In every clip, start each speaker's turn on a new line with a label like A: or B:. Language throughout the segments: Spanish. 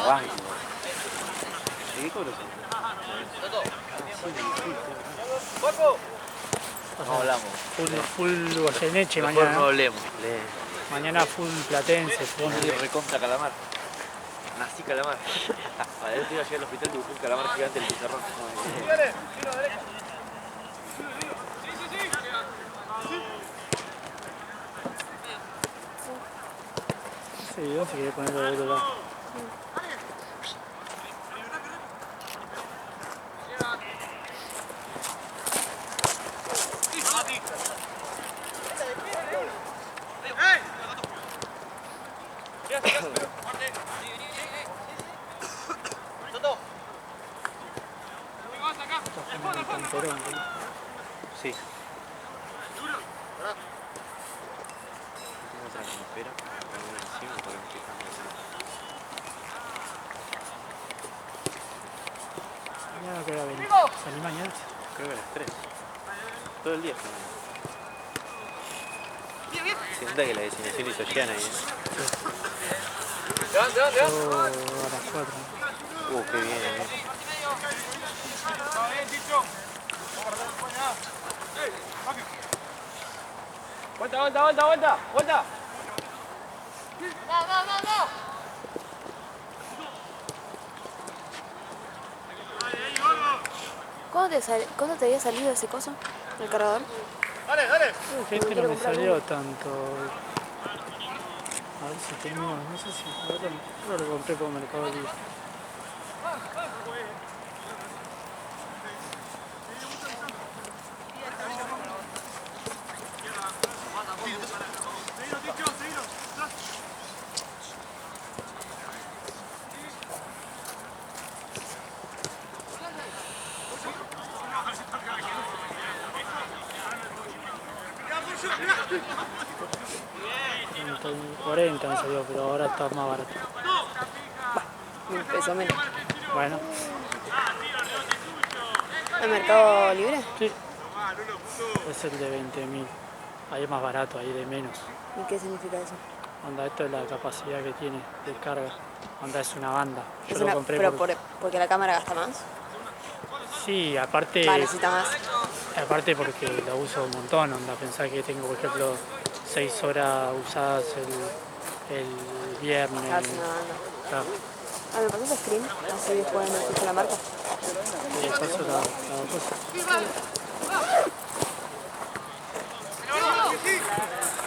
A: trabajo. ¿Y qué cobro?
B: No hablamos. Full Goyeneche
A: Mejor
B: mañana.
A: no hablemos.
B: Mañana full Platense. Full...
A: Recontra calamar. Nací calamar. A ver, te iba a llegar al hospital y dibujé un calamar gigante en el pizarrón.
B: Sí, no se quiere ponerlo de otro lado.
A: Sí. Tengo otra que me espera. Pongo encima porque me estoy
B: Mañana que hora venir. ¿Salí mañana?
A: Creo que a las 3. Todo el día está. Se nota que la designación hizo Gianna ahí,
B: Yo a las 4.
A: Qué bien, Vuelta.
C: ¿Cuándo te había salido ese coso? ¿El cargador?
B: Dale. Este no me salió tanto. A ver si tengo, no sé si ahora lo compré por Mercado Libre. $40 me salió, pero ahora está más barato.
C: $1 menos.
B: Bueno.
C: ¿El Mercado Libre?
B: Sí. Es el de 20.000. Ahí es más barato, ahí de menos.
C: ¿Y qué significa eso?
B: Onda, esto es la capacidad que tiene de carga. Onda, es una banda. Yo
C: Es
B: lo
C: una,
B: compré
C: pero porque la cámara gasta más.
B: Sí, aparte...
C: Necesita más.
B: Aparte porque lo uso un montón, onda. Pensá que tengo, por ejemplo, 6 horas usadas el viernes.
C: Es una banda.
B: Claro.
C: ¿Me pasas screen? Así después me fijo la marca.
B: Y paso la cosa.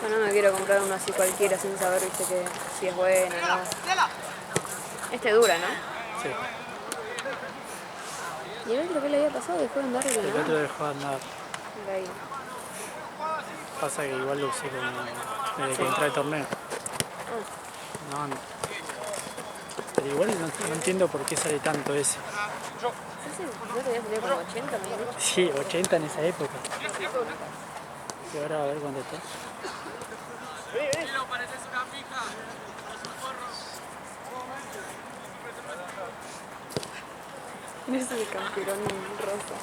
C: Yo no me quiero comprar uno así cualquiera sin saber, viste, que si es bueno o no. Este dura, ¿no?
B: Sí.
C: ¿Y el otro que le había pasado? ¿Dejó de andar de
B: El
C: nada?
B: otro dejó de andar.
C: Ahí.
B: Pasa que igual lo usé desde que entré al torneo. No anda. Pero igual no entiendo por qué sale tanto ese.
C: Sí, yo te había salido como 80, me habías dicho.
B: Sí, 80 en esa época. Y ahora a ver cuánto está.
C: Ese de campirón rosa.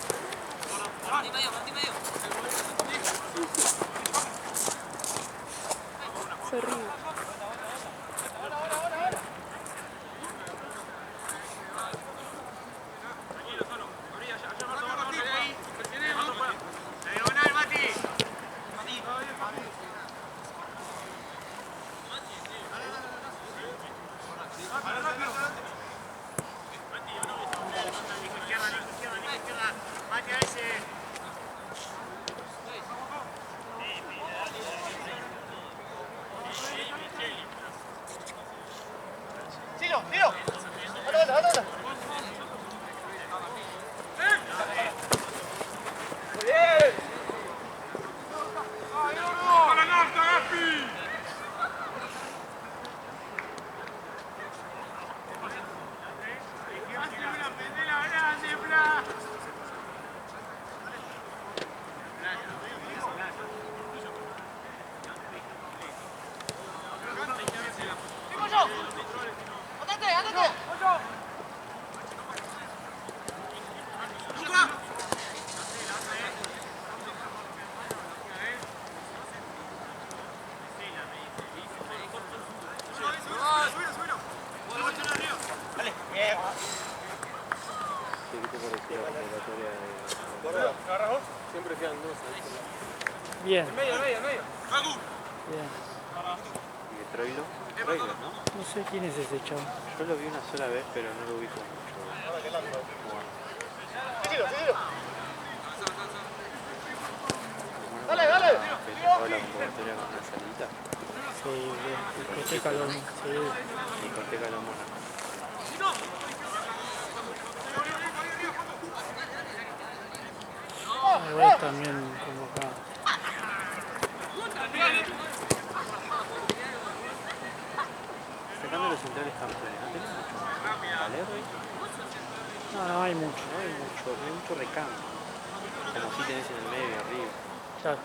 C: Es horrible.
D: Siempre quedan dos.
B: Bien.
D: Medio.
B: Bien.
A: ¿Y de Troilo? Troilo, ¿no?
B: No sé quién es ese chavo.
A: Yo lo vi una sola vez, pero no lo ubico mucho. Dale. ¿La convocatoria con una salida?
B: Sí, bien. Discoteca Loma. Sí.
A: Discoteca Loma.
B: Igual también convocado.
A: Sacando los centrales campeones, ¿no tenés mucho? ¿Valero ahí?
B: No hay mucho.
A: No hay mucho recambio. Como si tenés en el medio, arriba.
B: Claro.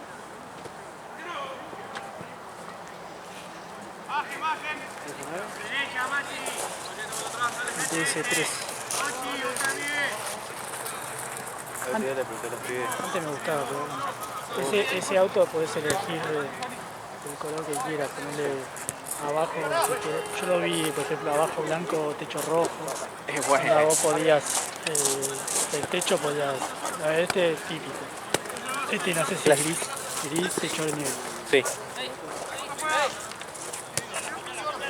B: DS3.
A: Ahora le pregunté a los pibes.
B: Antes me gustaba, pero ese auto podés elegir el color que quieras, ponerle abajo, si querés. Yo lo vi, por ejemplo, abajo blanco, techo rojo.
A: Es
B: Ahora
A: bueno.
B: vos podías, el techo podías, este es típico. Este no sé si es gris, techo de nieve.
A: Sí.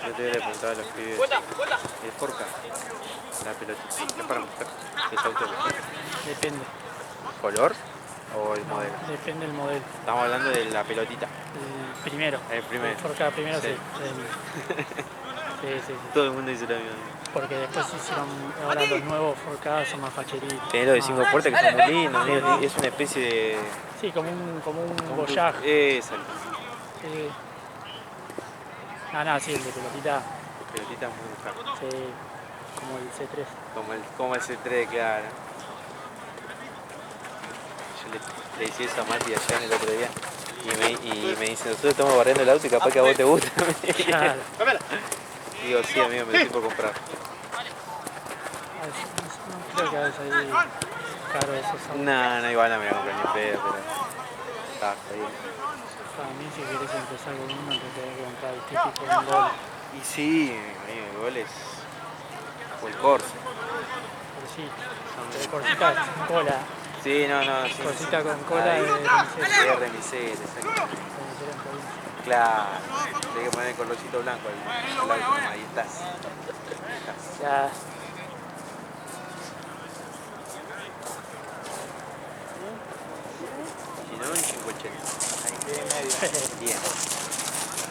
A: Yo te voy a preguntar a los pibes. El Forca, la pelotita, es para mujer. Ese auto es
B: Depende,
A: ¿color o el modelo?
B: depende del modelo.
A: Estamos hablando de la pelotita.
B: El primero.
A: El primero.
B: Por cada primero
A: Sí.
B: sí. Sí.
A: Todo el mundo dice lo mismo.
B: Porque después hicieron, ahora los nuevos 4K son más facheritos.
A: Tenés los de 5 puertas que son muy lindos. Es una especie de.
B: Sí, como un Voyage.
A: Exacto.
B: Sí. Sí, el de pelotita,
A: La pelotita es muy buscada.
B: sí, como el C3.
A: Como el C3, claro. Yo le hice eso a Mati allá el otro día. Y me dice, nosotros estamos barriendo el auto y capaz que a vos te gusta.
B: Claro.
A: Digo, sí, amigo, me estoy por comprar.
B: No creo que vaya a salir caro esos autos.
A: No, igual no me voy a comprar ni pedo, pero. Está bien.
B: Para mí, si querés empezar con uno, te tenés que comprar el típico un Gol.
A: Y sí, amigo, el gol es. O el Corsa.
B: Pero sí, de Corsita con cola.
A: Sí, no, sí.
B: Corsita con cola
A: Ahí.
B: de remiseta.
A: Sí, remiseta, exacto. Claro, hay que poner el colorcito blanco al auto, ahí estás.
B: Ya.
A: Si no, un 580. Ahí. Bien.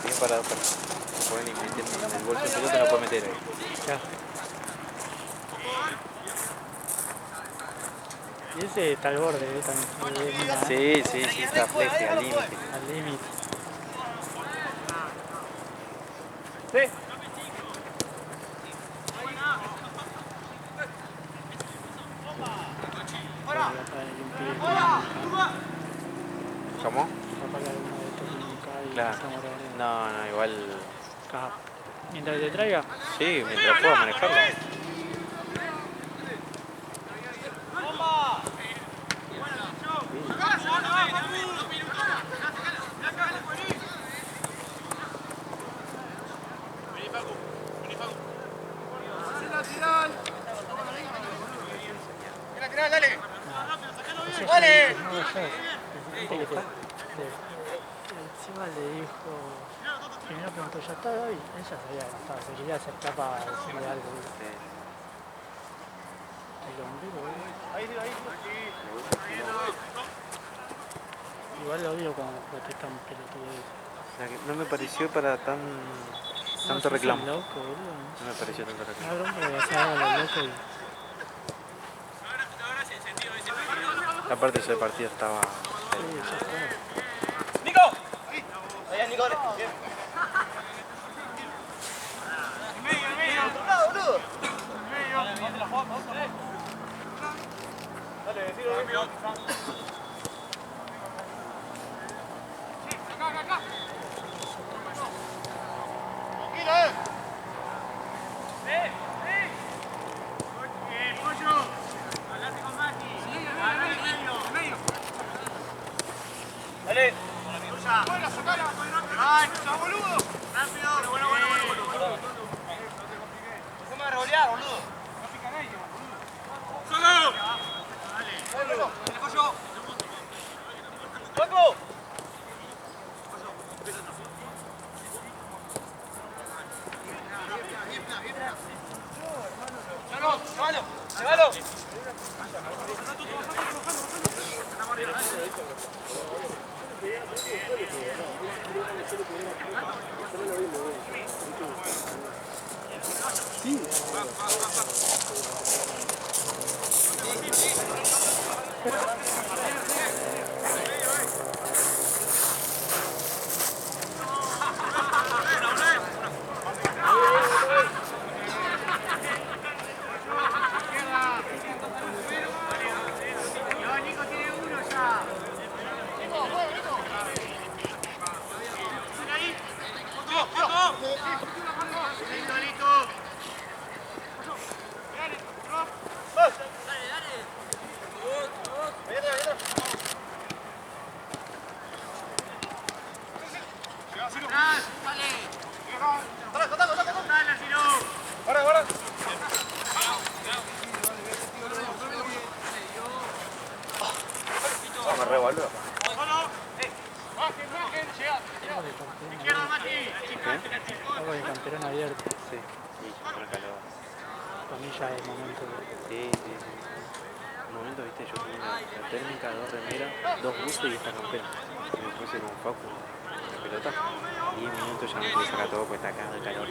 A: Bien para dos personas. Pueden ir metiendo en el bolso de pelota, no puede meter ahí.
B: Ya. Y ese está al borde, también.
A: Sí, está fleje, al límite.
B: Al límite.
A: ¿Cómo?
B: Capaz que alguno de estos nunca y
A: Claro.
B: estamos grabando.
A: No, igual.
B: Acá. Mientras te traiga.
A: Sí, mientras pueda manejarlo.
B: Dale. Encima le dijo. Primero preguntó, ¿ya está David? Ella sabía que no estaba, se quería hacer capa de decirle algo. El bombero, igual lo odio cuando protestan pelotudos.
A: No me pareció para tanto reclamo.
B: Loco, boludo.
A: No me pareció tanto reclamo.
B: Una bronca que vas a dar a los locos y...
A: Aparte ese partido estaba.
B: Sí, ya está.
D: ¡Nico! Ahí es Nico. Bien. En medio. Otro lado, boludo. Dale, tiro. Sí, acá. Tranquilo, pollo. Hablate con Mati. Sí, en medio. Dale. Buena, sacala. Ay, no, boludo. Rápido. Bueno. Déjame revolear, boludo. No pica nadie, boludo. ¡Solo! Dale. Dale, yo.
A: Me revuelvo.
B: Algo de camperón abierto.
A: Sí, y con el calor.
B: Para mí ya es momento de...
A: Sí. Un momento, viste, yo tengo una térmica, 2 remeras, 2 buses y esta campera. Y me puse con un foco, una pelota. 10 minutos ya me pude sacar todo porque está acá de calor.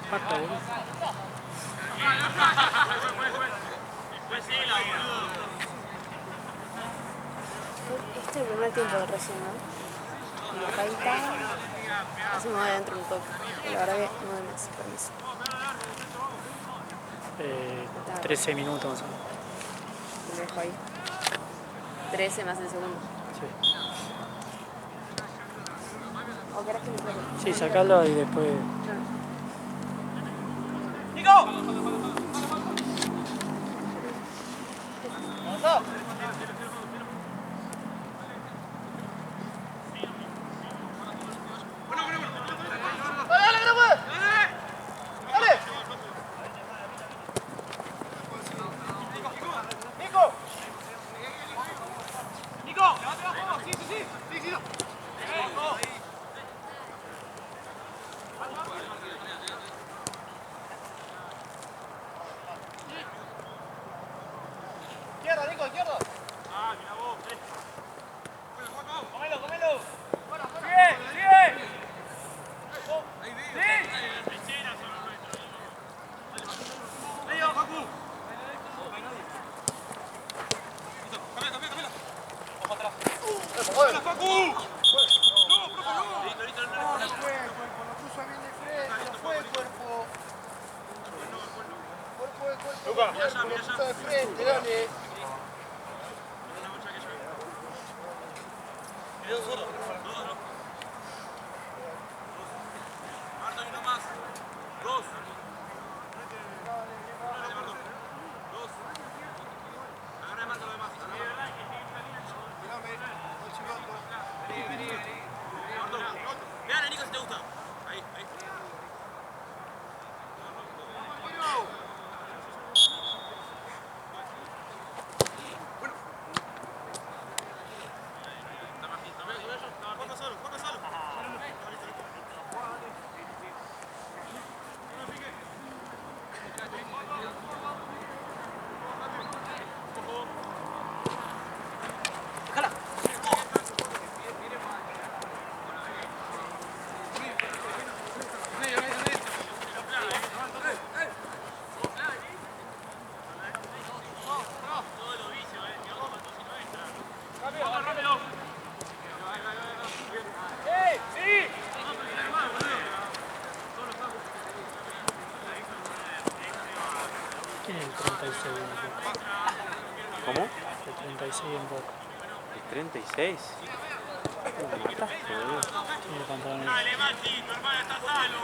B: Pata, boludo.
C: Este es el primer tiempo de recién, ¿no? Y la falta... Así me voy adentro un toque. La verdad que no hay más, permiso.
B: 13 minutos más o menos.
C: Me dejo ahí. 13 más el segundo.
B: Sí.
C: ¿O querés que me saque?
B: Sí, sacalo y después...
A: ¿Cómo?
B: El 36 en Boca.
A: ¿El 36? Me mataste, boludo.
B: Tiene pantalones.
D: Dale, Mati, tu hermano está sano.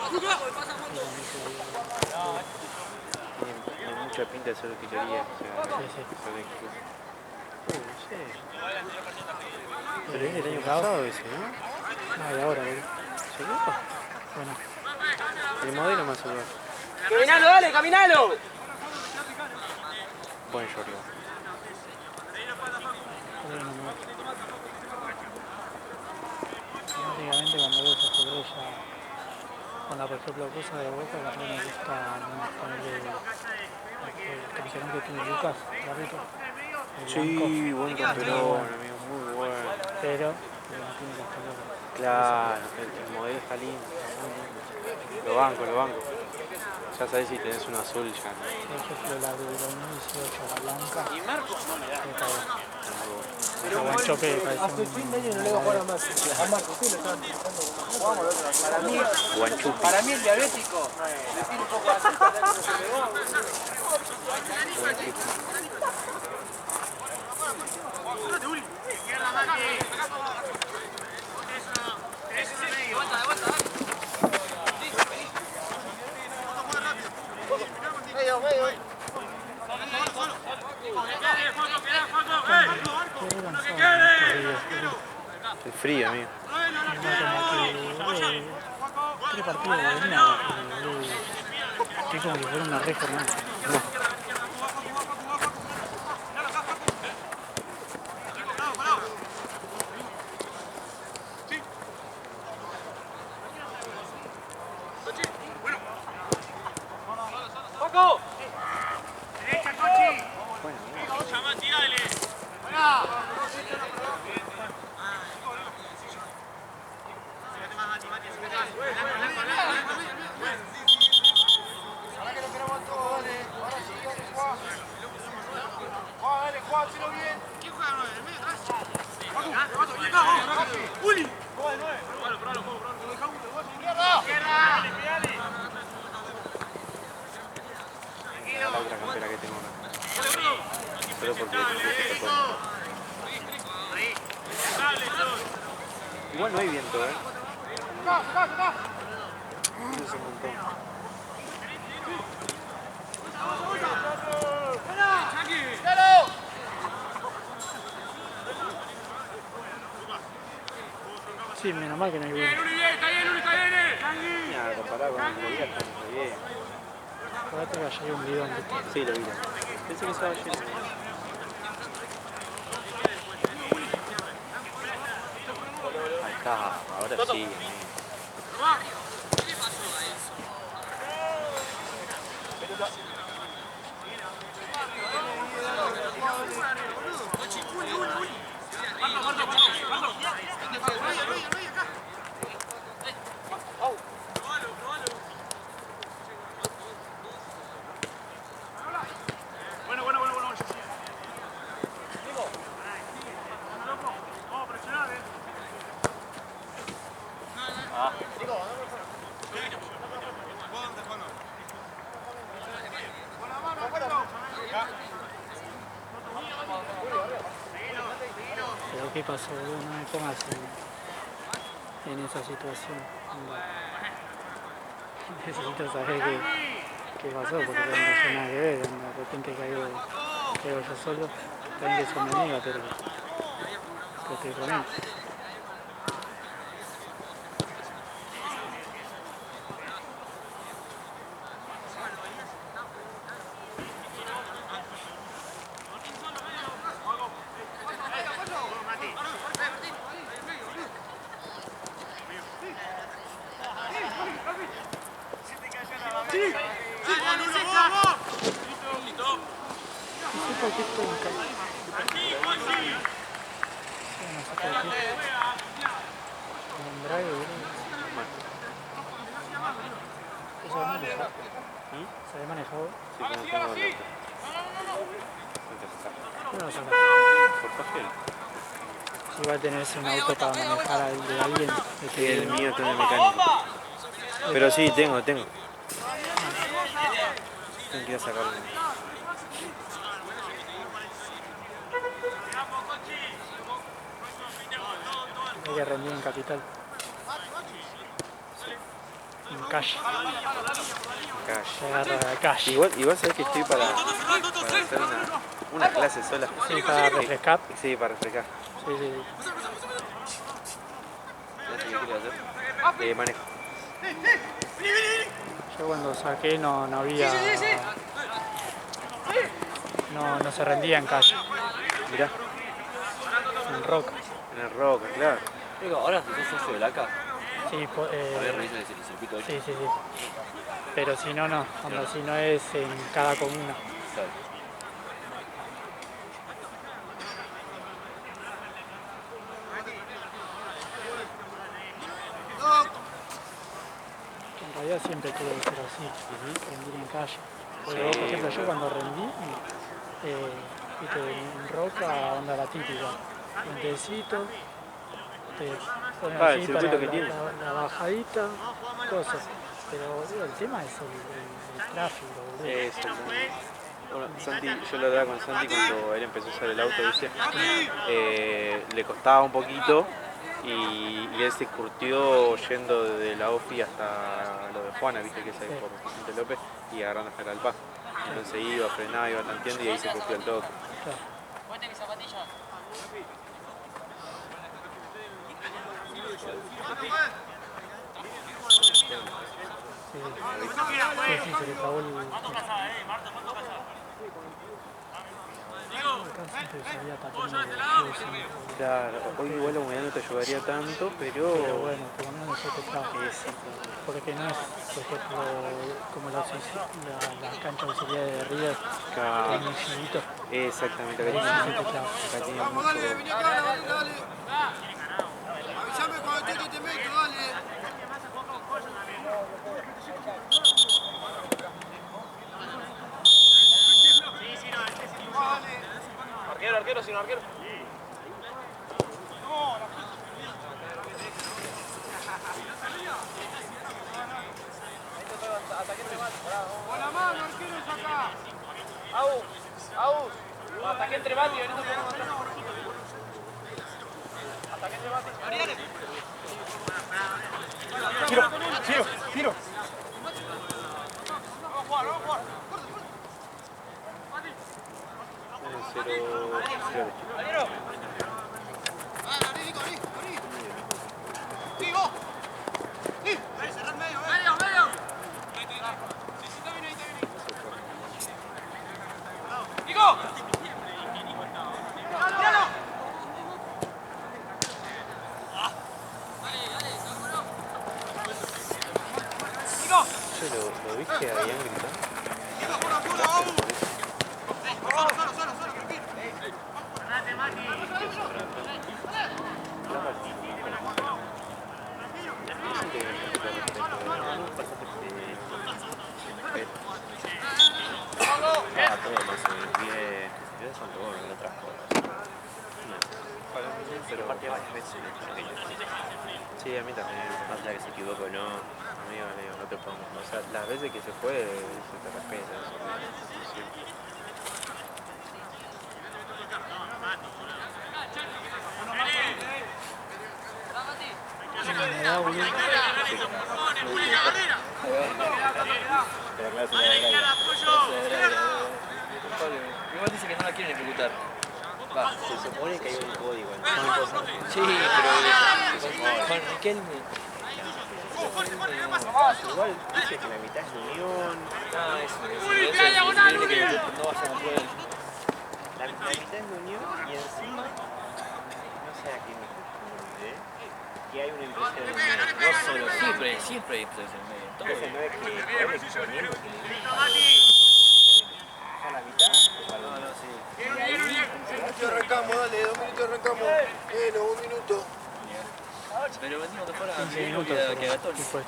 A: Tiene mucha pinta de ser utilería. O sea,
B: Sí, sí.
A: no sé. Pero es del año pasado ese, ¿no?
B: No, y ahora, boludo.
A: ¿Seguro?
B: Bueno,
A: El modelo más seguro.
E: ¡Caminalo, dale, caminalo!
A: Buen short.
B: creo que no me gusta. Prácticamente cuando veo esas colores ya, con la por ejemplo cosa de Boca, que a mí me gusta ponerle el campeón que tiene Lucas, Barrito, el blanco,
A: Sí, buen campeón, amigo, muy bueno.
B: pero no tiene los colores.
A: Claro, el modelo está lindo, está muy lindo. Lo banco. Ya sabés si tenés un azul ya.
B: Por ejemplo la de 2018, la blanca,
E: Y Marcos no me da.
B: está bueno. Buen choque, parece
E: Hace fin de año no le voy a jugar a más. A Marcos, sí, lo estaban pensando. Jugamos la otra.
A: Guanchupi.
E: Para mí el diabético le tiene un poco de azúcar dentro de su legado.
D: Izquierda, Mati. Eso, medio.
A: El frío, amigo.
B: Tres partidos de nada, que como si fuera una re jornada.
E: ¡Paco!
D: Derecha, Cochi.
A: Bueno,
D: Escucha, Mati, dale. Dale, Juan, hacelo bien. ¿Quién juega 9? ¿El medio atrás? ¡Uli! Juega de 9. Probalo. Izquierda. Dale.
A: la otra campera que tengo acá. Pero porque se pone. Igual no hay viento, Eso es un montón.
B: Sí, menos mal que no hay viento.
A: Mira, comparado con el día estamos bien.
B: Acordate que allá hay un bidón, ¿viste?
A: Sí, lo vi. Pensé que estaba lleno. Ahí está, ahora sí.
B: Pero ¿qué pasó, boludo? No me pongas en esa situación. Necesito saber qué pasó, porque no pasó nada que ver. De repente caigo yo solo. También que eso me niega, pero estoy con él. ¿Se manejado?
A: Sí, como tengo el otro.
B: No, eso no.
A: Por fácil.
B: Si va a tenerse un auto para manejar al de alguien.
A: El mío está en el mecánico. Pero sí, tengo. Tengo que ir a sacarlo.
B: que rendir en Capital. En calle.
A: Calle.
B: Se agarra la calle.
A: Igual sabés que estoy para hacer una clase sola.
B: Sí, para refrescar.
A: Sí, para refrescar.
B: Sí, sí.
A: ¿Qué quería hacer? Manejo.
B: Yo cuando saqué no había... No se rendía en calle,
A: Mirá,
B: en roca.
A: en el Roca, claro.
E: Digo, ahora si sos socio del ACA,
B: Sí,
E: todavía revisas el circuito 8.
B: sí. Pero si no, no. Cuando si no es en cada comuna.
E: Claro.
B: En realidad siempre tuve que ser así, rendir en calle. Porque vos, por ejemplo, yo cuando rendí, viste, en roca, onda la típica. Puentecito, te ponen
A: El
B: así
A: circuito
B: para
A: que tiene.
B: la bajadita, cosas. Pero boludo, el tema es el tráfico, boludo.
A: Exactamente. Bueno, Santi, yo lo hablaba con Santi cuando él empezó a usar el auto, ¿viste? Le costaba un poquito y él se curtió yendo desde la OFI hasta lo de Juana, ¿viste? Que es ahí por Vicente López, y agarrando hasta el Paz. Entonces iba, frenaba, iba tanteando y ahí se curtió el toque.
B: Claro. Sí, se le trabó el... Acá siempre salía tapando de
A: Claro, hoy igual la humedad no te ayudaría tanto,
B: pero bueno, por lo menos nosotros trajo. Porque no es, por ejemplo, como la cancha de auxiliar de River, que es muy finito.
A: Exactamente,
B: Ahí
A: acá
B: sí se te clava.
A: tiene
D: Vamos,
A: mucho.
D: dale, vení acá, dale. Avísame cuando estés que te meto, dale.
E: Arquero, sino arquero.
D: Con la mano, arquero, saca.
E: Aus. Ataque entre Mati, venís a poner atrás. Ataque entre Mati.
D: Tiro. Vamos a jugar.
A: 0-0.
D: ¡Vivo! ¡Sí! ¡Cerrar medio! ¡Medio! Sí, está bien ahí. ¡Nico! ¡Míralo! ¡Nico!
A: ¿Lo viste a Ian gritando?
D: ¡Nico, solo! Tranquilo.
A: Pero
E: Aparte varias veces.
A: sí, a mí también.
E: Más allá que se equivoque o no.
A: Amigo, no te pongo. O sea, las veces que se fue, se te respeta. Eso, sí.
B: Me da boludo.
E: Igual dice que no la quieren ejecutar. Va.
A: Se supone que hay un código en
E: Sí, pero con Riquelme.
A: igual dice que la mitad es Unión.
E: Ah, eso es que no vas a comprar el...
A: La mitad es Unión y encima, no sé a quién me confundí, que hay una empresa de Unión.
E: No solo, siempre hay empresas en medio.
A: Entonces no es que él es exponiendo que a la mitad.
E: No, sí.
D: Arrancamos, dale, 2 minutos arrancamos. Un minuto.
E: Pero vendimos mejor a
B: 15
E: Miguel
B: minutos.
E: que a Gatoni.
B: ¿Qué fue?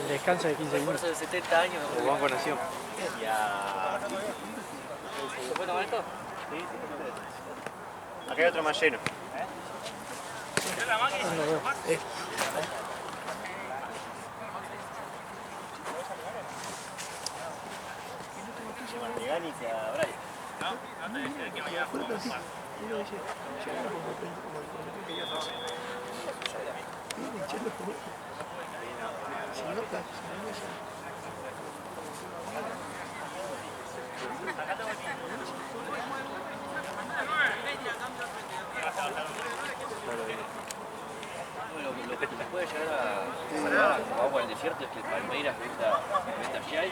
B: El descanso de 15
E: Por
B: minutos.
E: eso de 70 años.
A: O Banco Nación.
E: Ya. ¿Se puede tomar esto?
A: Acá hay otro más lleno.
B: No lo veo.
A: Llevan a Brian.
E: Y uno dice, che, ahora como el que yo hace. Y che, si no, claro,
F: Lo que te puede llegar a salvar como agua en el desierto es que el Palmeiras venda Giai.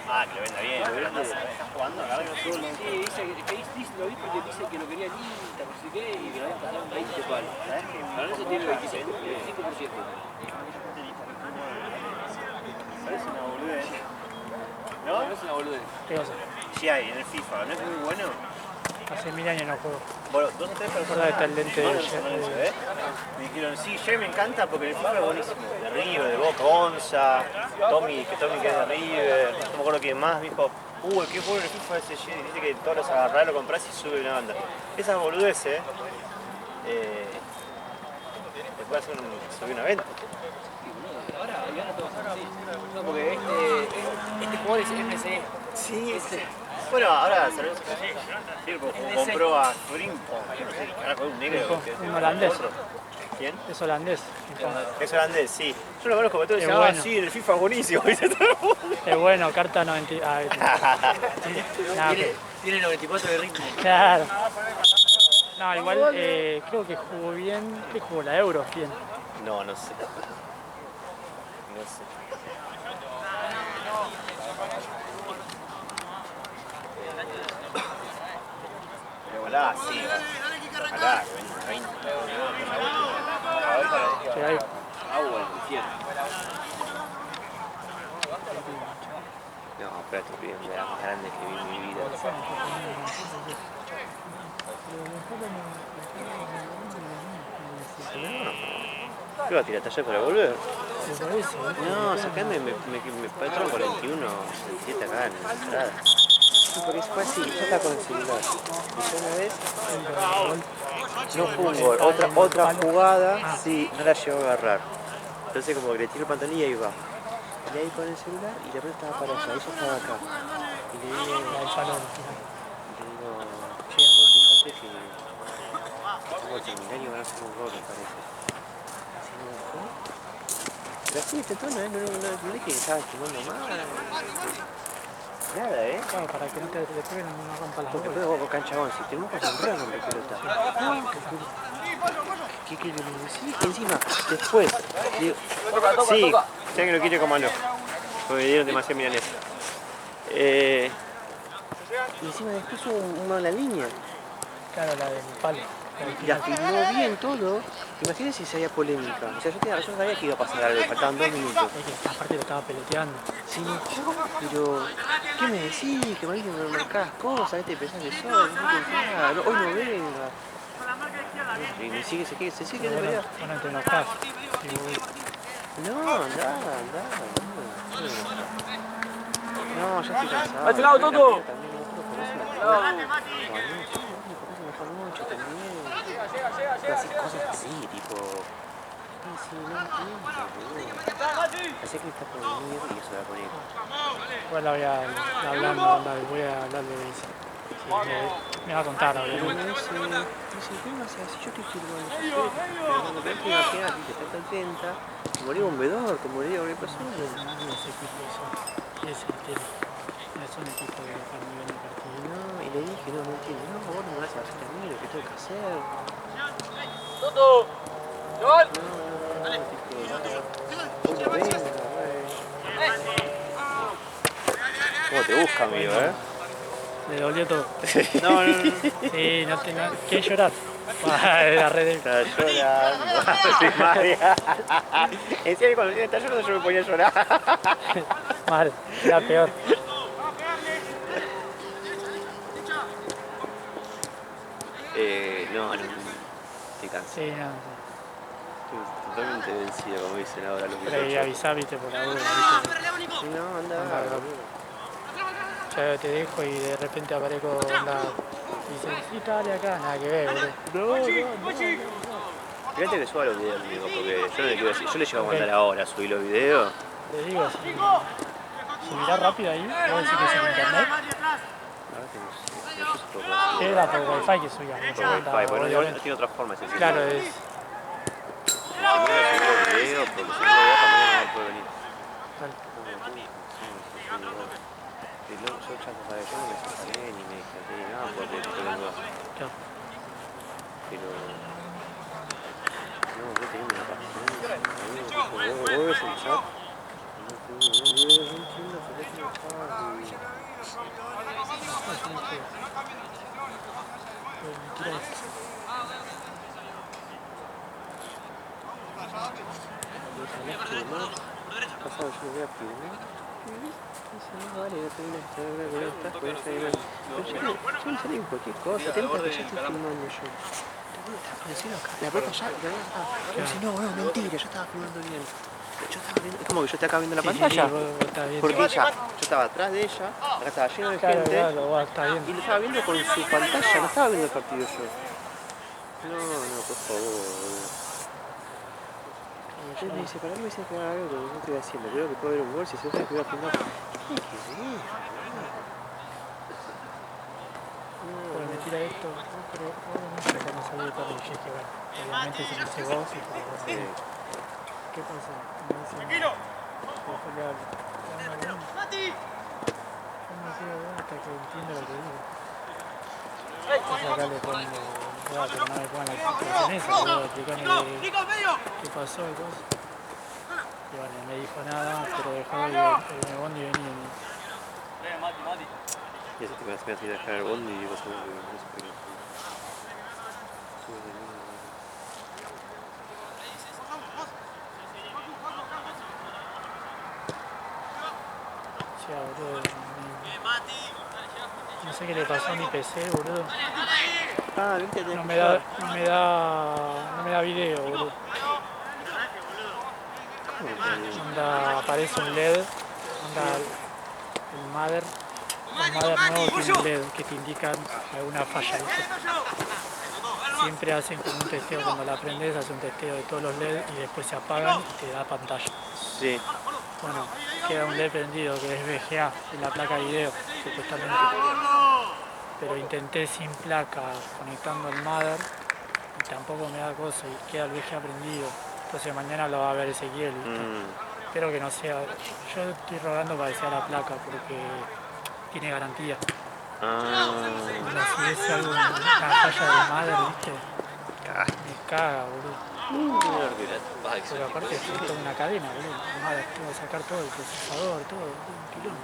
G: Ah, que lo venda bien. ¿Estás jugando acá?
F: Sí, dice, lo vi porque dice que lo quería en Inter, no sé qué, y que lo habían pasado en 20 palos.
G: ¿Sabes qué?
F: Para eso tiene 25%.
G: Parece una boludez. ¿No?
F: Parece una boludez.
B: ¿Qué cosa?
G: Sí hay, en el FIFA, ¿no es muy bueno?
B: Hace 1000 años no juego.
G: Bueno, 2 o 3
B: Ahora
G: personas
B: está el lente de
G: ¿eh? Me dijeron, sí, Jay me encanta porque en el FIFA es buenísimo. De River, de Boca, Onza, Tommy que es de River, no me acuerdo quién más, me dijo, qué bueno el FIFA ese Jay, dice que todos los agarrás, lo compras y sube una banda. Esas boludeces, después subir una venta.
F: Ahora todo así. No, porque este jugador es MCE.
G: Sí, bueno, ahora Cerveza sí, compró a Frimpong, que no sé qué carajo, un negro.
B: Un holandés.
G: ¿Quién?
B: Es holandés.
G: Es holandés, sí. Yo lo conozco, pero todos dicen,
B: bueno.
G: sí, el FIFA es buenísimo, dice todo el mundo.
B: Es bueno, carta 90.
F: Tiene 94 de ritmo.
B: Claro. No, igual creo que jugó bien. ¿Qué jugó? La Euro, bien.
G: No, no sé. No sé. Pero volá, sí. Ojalá, 20.
B: Que hay.
F: Agua al infierno.
A: No, pero estoy pidiendo de las más grandes que vi en mi vida. ¿Qué va a tirar taller para volver? No, sacame, me patrón 41, 67 acá en la entrada. Sí, porque fue así, yo estaba con el celular. Y yo una vez no fue un gol, otra jugada, sí, no la llegó a agarrar. Entonces como que le tiro el pantalón y ahí va. Y ahí con el celular y de repente estaba para allá, ella estaba acá. Y le digo, che, amor, fíjate que estamos al terminar y van a hacer un gol, me parece. Así me dijo. Pero así de tono, no dije que estaba estimando mal. Nada,
B: Claro, para que no te peguen y no rompa las
A: Porque
B: bolas.
A: después vos canchabón, si tenemos que concentrar con la pelota. ¿Qué quiere decir? Que encima, después, digo, sí, ya que lo quiere como no, porque dieron demasiado milanesa. Y encima después hubo una mala línea.
B: Claro, la del palo.
A: Y la filmó bien todo. Imagínense si había polémica. O sea, yo sabía que iba a pasar algo, faltaban 2 minutos.
B: Es que aparte lo estaba peloteando.
A: Sí, pero ¿qué me decís? Que me marcás cosas, te pensás que sos, no, hoy no venga. Y me sigue, se sigue de pelea.
B: Bueno, te enojás.
A: No, andá. No, ya estoy cansado.
F: ¡A este lado, Toto!
A: Mucho también. Así, cosas así, tipo. Sí, no entiendo. Así que está por venir y eso va a poner.
B: Igual la voy a voy a hablarle de eso. Sí, me va a contar ahora.
A: Pero me dice, ¿cómo haces así? Yo estoy filmando. Cuando te imaginas que estás contenta, te moría un vedor, te moría una persona.
B: No es ese equipo eso. Es el tema. No es un equipo de bajar nivel de partido.
A: No, y le dije, no entiendo. No, vos no me vas a hacer a mí lo que tengo que hacer.
F: ¡Toto! ¡Gol!
A: ¿Cómo te busca, amigo,
B: Le dolió todo.
A: No.
B: Sí, ¿qué llorar? La red
A: Está llorando. Sí, María. En serio, cuando está llorando yo me ponía a llorar.
B: Mal, era peor.
A: No, estoy cansado.
B: Sí, no.
A: Estoy totalmente vencido, como dicen ahora los
B: Pero ahí
A: muchachos.
B: avisá, viste, por la duda, viste.
A: Sí, no, anda.
B: Yo te dejo y de repente aparezco y dice, sí, dale acá, nada que ver, boludo. No.
A: Fíjate que suba los videos, amigo, porque yo no le quiero decir, yo le llevo a mandar ahora, subí los videos.
B: Le digo, si mirás rápido ahí, puedo decir que es en internet.
A: Ahora que no sé, yo sé poco así.
B: ayer era por Wi-Fi que subía.
G: Por Wi-Fi, bueno, igual tiene otra forma ese
B: Claro, es.
G: video, porque si no lo veo también no puede venir.
B: Tal.
G: Y luego yo ya no sabía, yo no me saqué ni me dije ni nada porque estoy en duda.
B: Claro.
G: Pero... No, yo tenía una paciencia. Vos ves el chat. No entiendo por qué tiene chat.
B: Mentira es.
G: Pasado yo me voy a filmar. Vale, yo tengo una historia con estas cosas. Pero yo no salí cualquier cosa. Atenta que ya estoy filmando yo. La plata ya, si no, bueno, mentira, yo estaba filmando bien. Yo estaba viendo, es como que yo estaba acá viendo la pantalla. Porque ella, yo estaba atrás de ella, acá estaba lleno de gente.
B: Claro, vos está bien.
G: Y lo estaba viendo con su pantalla, no estaba viendo el partido yo. No, por favor. Ella me dice, para mí me dice que haga algo que no estoy haciendo. Creo que puedo ver un gol, si se nota que voy a filmar. ¿Qué hay que ver?
B: Pero mentira esto, pero obviamente cuando salió de Torre dije que bueno, obviamente se me hace vos y pero bueno.
G: Sí.
B: ¿Qué pasa? Me dicen, después le hablo. Yo me quedo bien hasta que entiendo lo que digo. Entonces acá le pongo, pero no me pongan la explicación esa, luego explicarme qué pasó y cosas. Y bueno, no me dijo nada, pero dejó el bondi y venía.
G: Y así te vas a dejar el bondi y vas a ver no sé qué.
B: Ya, boludo. No sé qué le pasó a mi PC, boludo.
G: Ah, viste,
B: No me da video, boludo. Onda, aparece un LED, onda el mother. El mother nuevo tiene un LED que te indican alguna falla, ¿viste? Siempre hacen como un testeo, cuando la prendes hace un testeo de todos los LED y después se apagan y te da pantalla.
G: Sí.
B: Bueno, queda un LED prendido que es VGA en la placa de video, supuestamente. Pero intenté sin placa conectando el mother y tampoco me da cosa y queda el VGA prendido. Entonces mañana lo va a ver Ezequiel. Espero que no sea. Yo estoy rogando para que sea la placa porque tiene garantía. Bueno, si es algo, una falla de mother, ¿viste? Me caga, boludo. Pero aparte es toda una cadena, boludo. Mother, tengo que sacar todo, el procesador, todo, un quilombo.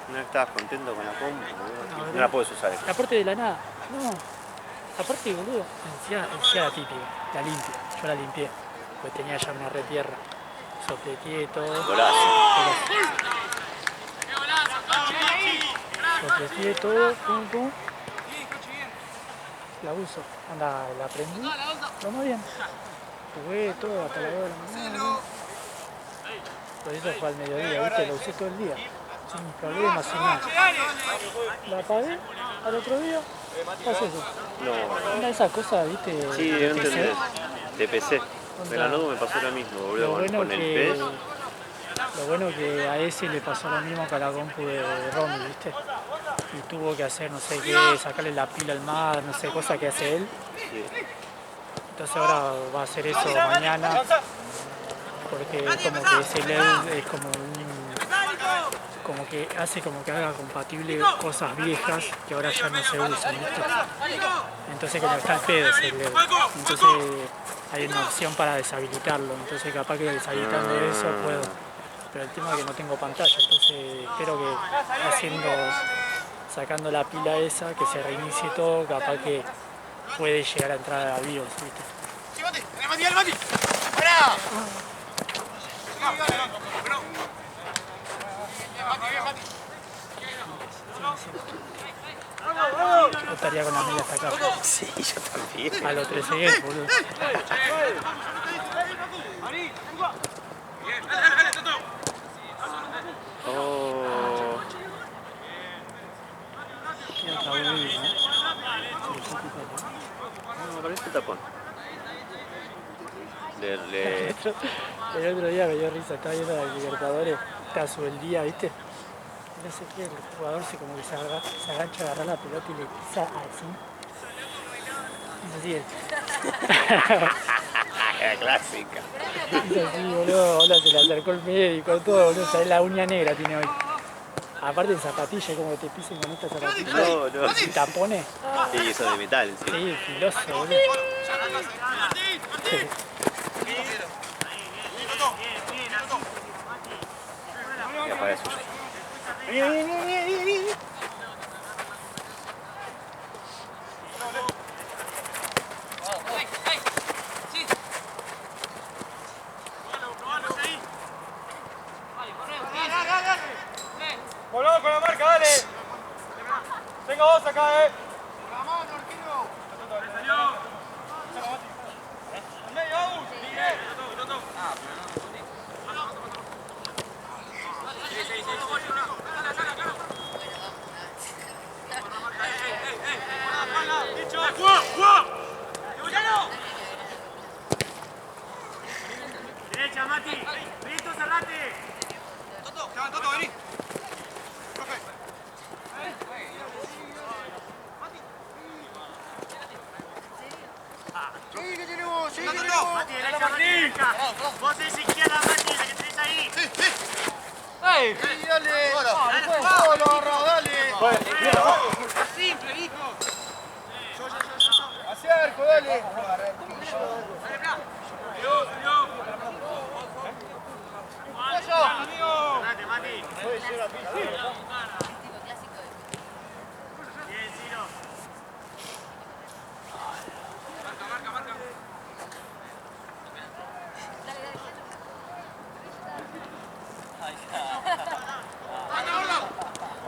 G: No estabas contento con la compu, boludo. No la puedes usar.
B: Aparte de la nada, no. Aparte, boludo, encima la típica, la limpio. Yo la limpié, porque tenía ya una retierra. Sopleteé todo. Sopleteé todo, pum pum. La uso. Anda, la prendí. Lo muy bien. Jugué todo hasta la 2 de la mañana. Por eso fue al mediodía, ¿viste? Lo usé todo el día. Sin problemas, sin nada. La apagué al otro día. Pasó eso.
G: No.
B: Una de esas cosas, ¿viste?
G: Sí,
B: de
G: yo
B: PC.
G: entendés. De PC. En la nube me pasó lo mismo, boludo, con el PES.
B: Lo bueno que a ese le pasó lo mismo que a la compu de Romy, ¿viste? Y tuvo que hacer no sé qué, sacarle la pila al mar, no sé, cosa que hace él.
G: Sí.
B: Entonces ahora va a hacer eso mañana, porque es como que ese LED es como que hace como que haga compatible cosas viejas que ahora ya no se usan, ¿viste? Entonces como está el pedo ese LED. Entonces hay una opción para deshabilitarlo, entonces capaz que deshabilitando eso puedo. Pero el tema es que no tengo pantalla, entonces espero que sacando la pila esa, que se reinicie todo, capaz que puede llegar a entrar a la BIOS, ¿viste?
D: ¡Sí, Mati! ¡Dale, Mati! ¡Para!
B: Yo estaría con la media hasta acá.
G: Sí, yo también.
B: A los 13 games, boludo.
G: Oh.
B: ¿Qué otra vez, no? Sí,
G: No, parece tapón.
B: El otro día me dio risa, estaba viendo a los Libertadores, estaba sobre el día, ¿viste? no sé qué, el jugador como que se agacha a agarrar la pelota y le pisa así. Hizo así él.
G: La clásica.
B: Hizo así, boludo, se le acercó el médico, todo, boludo, sabés la uña negra tiene hoy. Aparte en zapatilla, como que te pisen con esta zapatilla.
G: No.
B: Y tapones.
G: Sí, eso de metal, sí.
B: Sí, filoso, boludo.
G: Y apaga suyo.
D: Volvamos con la marca, dale. Venga vos acá, La mano, arquero. Medio, derecha, Mati. Brito, cerrate. Toto, vení. Profe. Sí, que tenemos, sí, que tenemos. Mati, derecha. Vos es izquierda, Mati, la que tenés ahí. Sí. ¡Ey! Sí, dale. Dale, lo agarró, dale. Simple, hijo. Hacia arco, dale. Dale, Mati. Puede ser la pista. Bien, Ciro. Marca.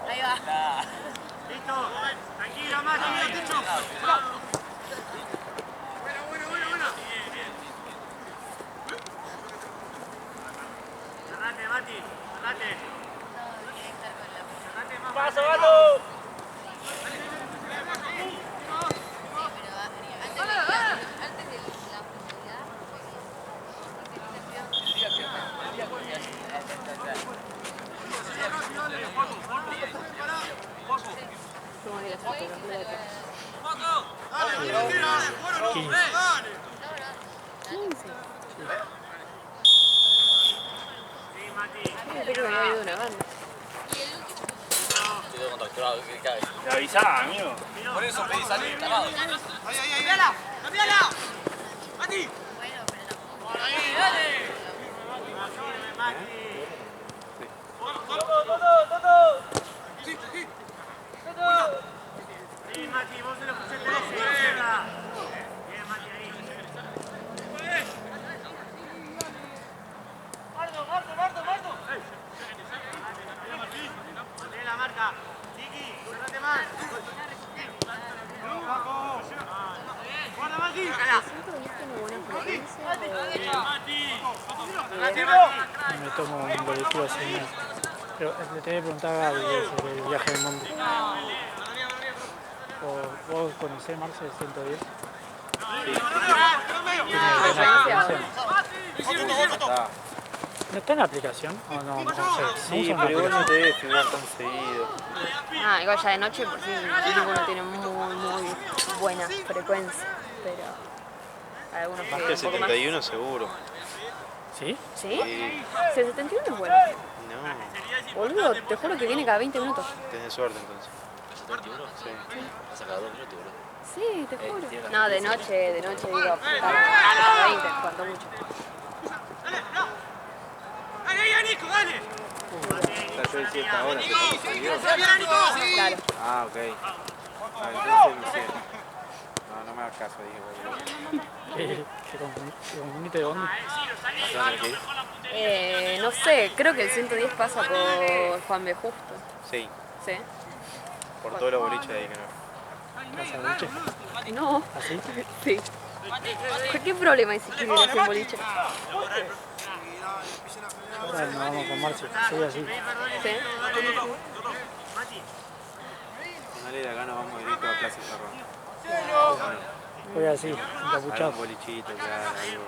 C: Ahí va.
D: Listo. Tranquila, Mati. Buena. Cerrate, Mati. Cerrate. ¡Paso, gato!
C: Como que la foto, la pelota. 15.
D: Sí, Mati.
C: Yo creo que había habido una banda.
F: Estoy contracturado, ¿qué cae?
G: Te avisaba, amigo.
F: Por eso pedí salir, cagado.
D: Ahí. ¡Cambiala! ¡Mati! ¡Ahí, dale! ¡Mati! ¡Toto! Sí, Mati, vos se lo pusiste derecho, izquierda. Bien, Mati, ahí. Marto. Mantén la marca. Tiki, cerrate más. Guarda, Mati.
C: ¿Siento que tiene buena frecuencia?
B: Me tomo un colectivo así. Pero le tenía que preguntar a Gaby sobre el viaje del mundo. ¿Vos conocés, Marce, el 110? Tiene buena frecuencia. ¿No está en la aplicación? ¿O no? No sé.
A: Sí,
B: No
A: pero igual no
B: aplicación.
A: te debe filmar tan seguido.
C: Ah, igual ya de noche por sí ninguno tiene muy buena frecuencia, pero algunos
A: Más que
C: que
A: el
C: un poco más.
A: 71 seguro.
B: ¿Sí?
C: ¿Sí?
A: Sí.
C: Si el 71 es bueno.
A: No,
C: Boludo, te juro que viene cada 20 minutos.
A: tenés suerte entonces.
F: 21.
A: Sí.
F: Ha sacado 2 minutos, boludo.
C: Sí, te juro.
F: tiene
C: No, de noche digo, cada 20, cuanto mucho.
D: ¡Ahí, Nico, dale!
A: Ya yo decía esta hora.
C: Claro.
A: Ah, ok. Ah, entonces me hicieron. No me hagas caso, dije.
B: ¿Te confundiste de onda?
A: ¿A dónde que ir?
C: No sé, creo que el 110 pasa por Juan B. Justo.
A: Sí,
C: ¿Sí?
A: por todos los boliches de ahí, ¿no?
B: ¿Casa de boliche?
C: No.
B: ¿Así?
C: Sí. ¿Qué problema hay si quiere ir a hacer boliche?
B: Ahora nos vamos con Marce. Soy así.
C: ¿Sí?
A: Dale, de acá nos vamos directo a Plaza Cerrón.
B: Voy así,
A: Algún
B: encapuchado.
A: bolichito, claro, algo.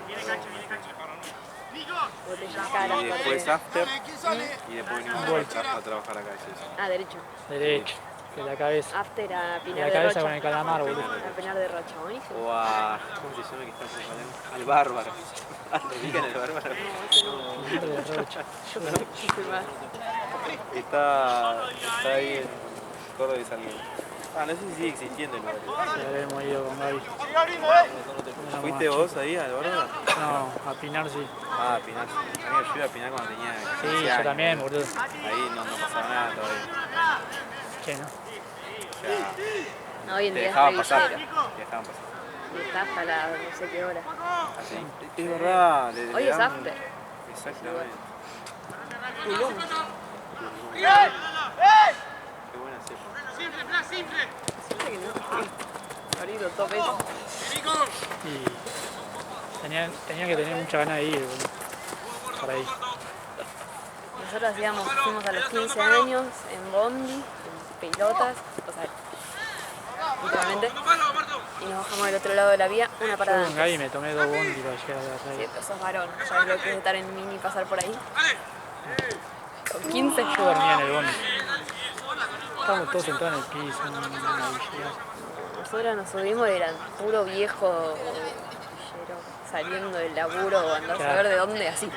C: botellas caras.
A: Y después after,
D: sale?
A: y después venimos a trabajar acá, es eso.
C: Ah, derecho.
B: Derecho, de la cabeza.
C: After a
B: De
C: Pinar
B: la
C: de
B: cabeza
C: Rocha.
B: con el calamar, boludo.
C: A Pinar de Rocha, buenísimo.
A: O a... ¿Cómo se llama que está por Palermo? Al bárbaro. ¿Lo ubican el bárbaro?
B: Pinar de Rocha.
A: Está ahí en Córdoba y San Luis. Ah, no sé si sigue existiendo el bárbaro.
B: Ya habremos ido con Gaby.
A: ¿Fuiste vos ahí al bárbaro?
B: No, a Pinar sí.
A: Ah, a Pinar. Amigo, yo iba a Pinar cuando tenía 15
B: Sí,
A: años.
B: yo también, boludo.
A: Ahí no pasaba nada todavía.
B: ¿Qué no?
A: O sea,
C: No, hoy en
A: te
C: día es
A: dejaban pasar.
C: revillero.
A: Te dejaban pasar.
C: Y está hasta la no sé qué hora.
A: Así. Es verdad.
C: Hoy es after.
A: Exactamente.
C: Tulum.
A: Qué buena cepa.
C: Siempre que no. Abrido todo eso.
B: Y tenía que tener mucha ganas de ir, boludo. Por ahí.
C: Nosotros fuimos a los 15 años en bondi, en pelotas, o sea, literalmente, y nos bajamos del otro lado de la vía, una parada
B: Yo con
C: antes.
B: Gaby me tomé 2 bondi para llegar a la
C: Sí,
B: radio.
C: pero sos varón, sabes lo que es estar en mini y pasar por ahí. Con 15
B: Yo dormía en el bondi. Estábamos todos sentados en el piso, en una villera.
C: nosotros nos subimos y eran puro viejo villero, saliendo del laburo, andar a
B: Claro.
C: saber de dónde, así.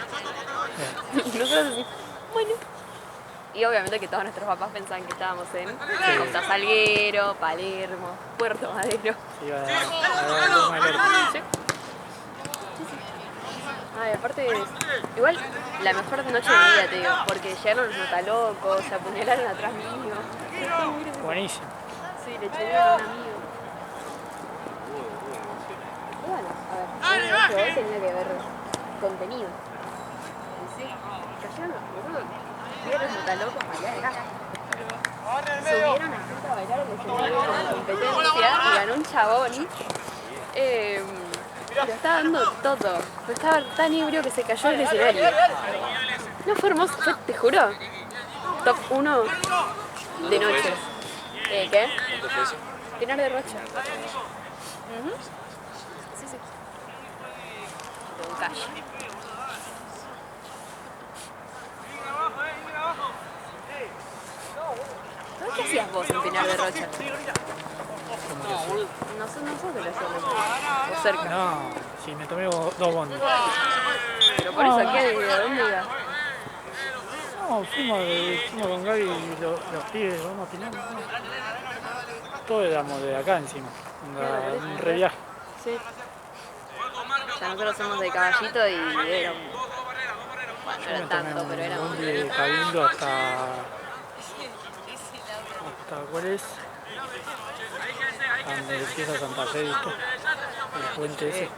C: Y nosotros así, bueno. Y obviamente que todos nuestros papás pensaban que estábamos en Costa Salguero, Palermo, Puerto Madero.
B: Se iba a dar Loma del Orto.
C: ¿Sí? Ay, aparte, igual la mejor noche de mi vida, te digo, porque llegaron los notalocos, se apuñalaron atrás mío.
B: Buenísimo.
C: Sí, le chorearon a un amigo. Y bueno, a ver, yo hoy tenía que ver contenido. Y sí, cayeron los boludos. Vieron los notalocos allá acá. Subieron a gente a bailar el escenario con la competencia y ganó un chabón. Lo estaba dando todo. Pero estaba tan ebrio que se cayó del escenario. No fue hermoso, fue, te juro, top 1 de noche. ¿Qué?
A: ¿Cuánto fue eso?
C: Pinar de Rocha. Sí, sí. Con calle. ¿Qué hacías vos en Pinar de Rocha? No sos de la zona, o cerca.
B: No, sí, me tomé 2 bondi.
C: Pero por eso, ¿a dónde ibas?
B: No, fuimos con Gaby y los pibes, vamos a Pinar. No. Todos éramos de acá encima, un reviaje.
C: Sí. O sea, nosotros somos de Caballito y era un... Bueno, no
B: Yo me
C: era
B: tomé
C: tanto, pero
B: un
C: era un...
B: bondi de Cabildo hasta ¿cuál es? Donde empieza Santa Fe, ¿viste? El puente ese.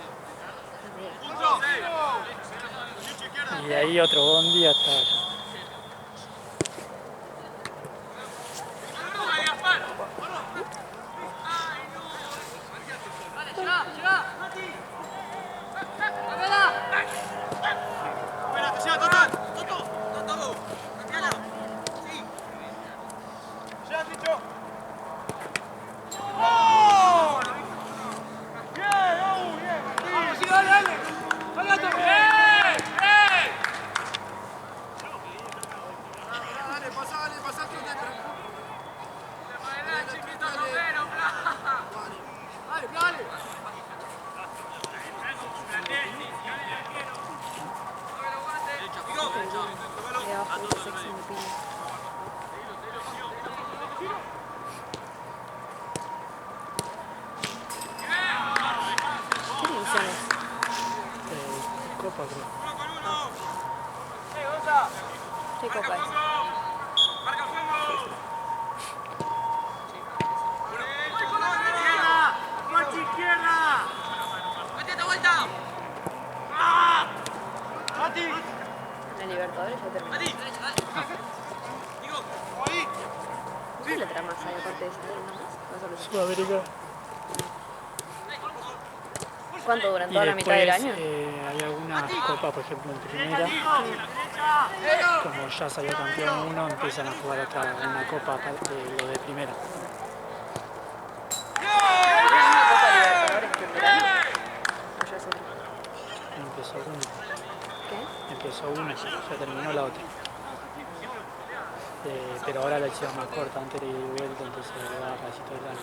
B: Y de ahí otro bondi hasta allá.
C: Ahí abajo dice Sexy en Pinar. ¿Qué división es?
B: Copa, creo.
C: ¿Qué copa es? La Libertadores ya terminó. ¿Qué letra más hay aparte de esa? ¿Hay una más? No solo esa.
B: Sudamericana.
C: ¿Cuánto duran?
B: Y
C: ¿Toda la mitad del
B: después
C: año?
B: hay algunas copas, por ejemplo, en primera. Como ya salió campeón uno, empiezan a jugar otra una copa de lo de primera.
C: ¿Hay una Copa Libertadores que verano? O ya se...
B: Empezó uno.
C: ¿Qué?
B: empezó una, ya terminó la otra. Pero ahora la hicieron más corta, antes de ir y vuelta, entonces le daba pasito de largo.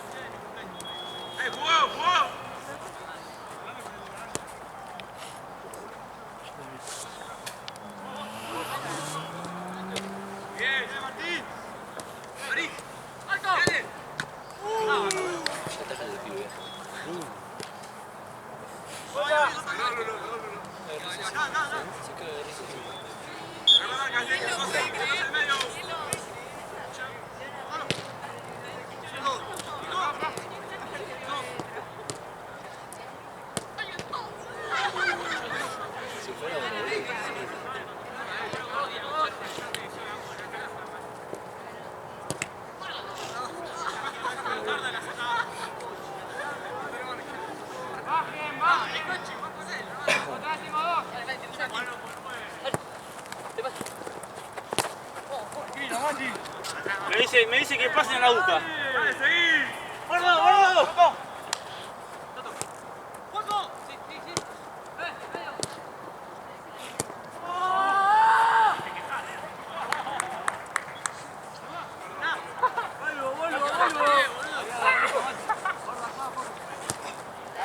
F: Me dice que pasen a la UCA. ¡Dale, seguí! ¡Guarda!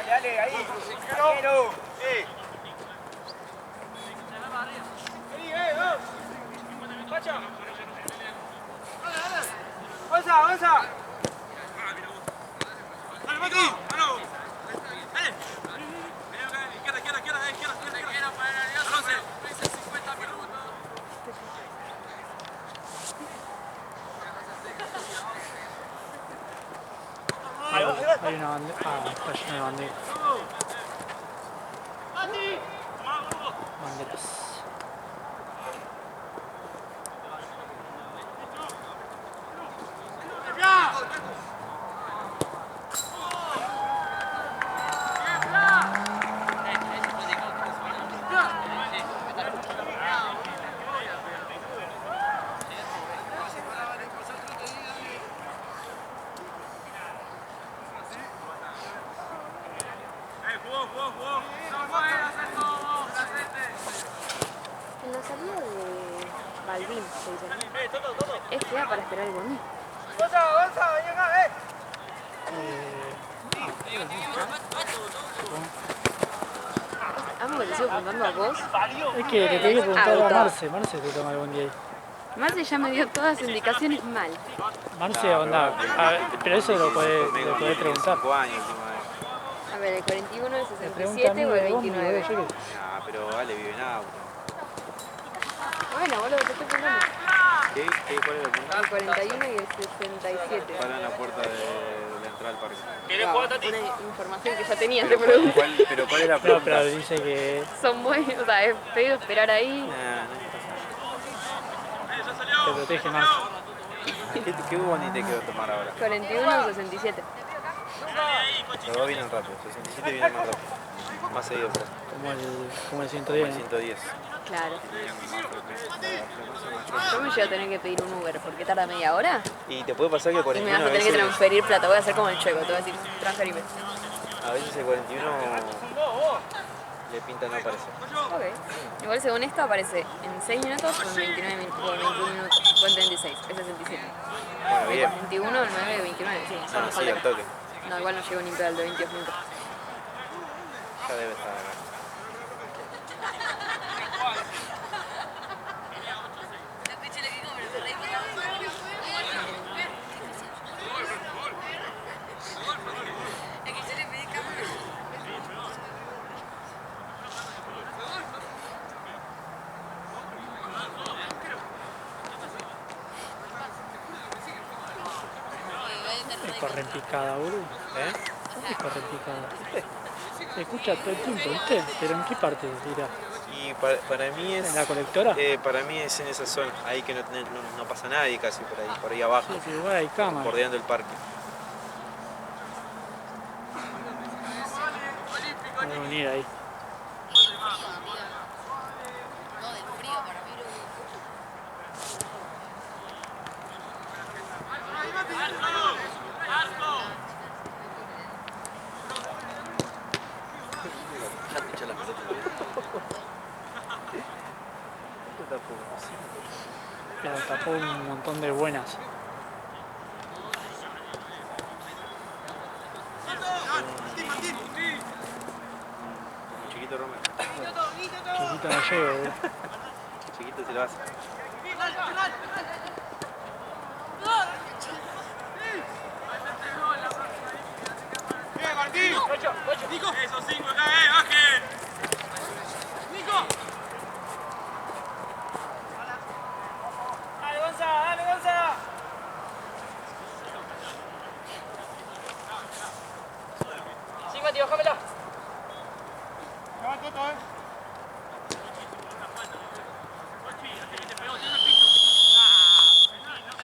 D: Dale, ahí. Quiero. ¡Pacha! ¡Avanza! ¡Dale, Mati! ¡Vamos! ¡Dale! Izquierda. ¡Alonso! 50 minutos.
B: Hay una bandera. Ah, está lleno de banderas. Banderas.
C: En la salida de Balvin, se dice. Es fea para esperar el bondi.
D: ¡Avanza! ¡Ven acá,
C: Amo que te sigo preguntando a vos.
B: Es que le tengo que preguntar a Marce. Marce te toma el bondi ahí.
C: Marce ya me dio todas las indicaciones mal.
B: Marce, onda. Pero eso lo podés preguntar.
A: 5 años, última vez.
C: A ver, el 41, el
B: Le pregunta a mí
C: 67 o el
B: de bondi,
C: 29.
B: yo qué sé.
A: Nah, pero vale, vive en auto.
C: Bueno, boludo, te estoy preguntando.
A: ¿Cuál es el punto?
C: El 41 y el 67.
A: Para en la puerta de la entrada al parque.
F: ¿Querés jugar, Tati?
C: Una información que ya tenía, te pregunto.
A: Pero ¿cuál es la
B: No,
A: pregunta?
B: pero dice que.
C: Son buenos, o sea, es feo esperar ahí.
B: Te protege más.
A: ¿Qué bondi te quiero tomar ahora?
C: 41 o 67.
A: Los dos vienen rápido, 67 vienen más rápido. Más seguido, pero
B: Como el 110.
A: 110.
C: Claro. Yo me llevo a tener que pedir un Uber porque tarda media hora
A: Y te puede pasar que
C: y me
A: 41
C: vas
A: a
C: a tener que
A: veces,
C: transferir plata. Voy a hacer como el chueco, te voy a decir transferirme.
A: a veces el 41 le pinta no aparecer.
C: Ok. Igual según esto aparece en 6 minutos o en 29 minutos, o en 21 minutos, o en 36, es 67.
A: Bueno, bien.
C: 21, 9, 29, sí.
A: No,
C: Solo
A: sí,
C: falta
A: al toque.
C: No, igual no llego ni pedo al de 22 minutos.
A: Ya debe estar acá.
B: Corre en picada, boludo. ¿Qué corre en picada? Se escucha todo el tiempo, ¿viste? Pero ¿en qué parte dirá?
A: Y para mí es...
B: ¿En la colectora?
A: Para mí es en esa zona, ahí que no pasa nadie casi por ahí abajo,
B: Sí, pero igual hay cámara.
A: bordeando el parque.
B: Voy a venir ahí. dejó un montón de buenas.
A: Chiquito Romero.
B: Chiquito no llego,
A: Chiquito se lo hace.
D: Martín. Nico. Esos 5 acá, bajen. Nico. Dale, Gonza, dale, Gonza. Sí, Mati, bájamela. Levanta todo,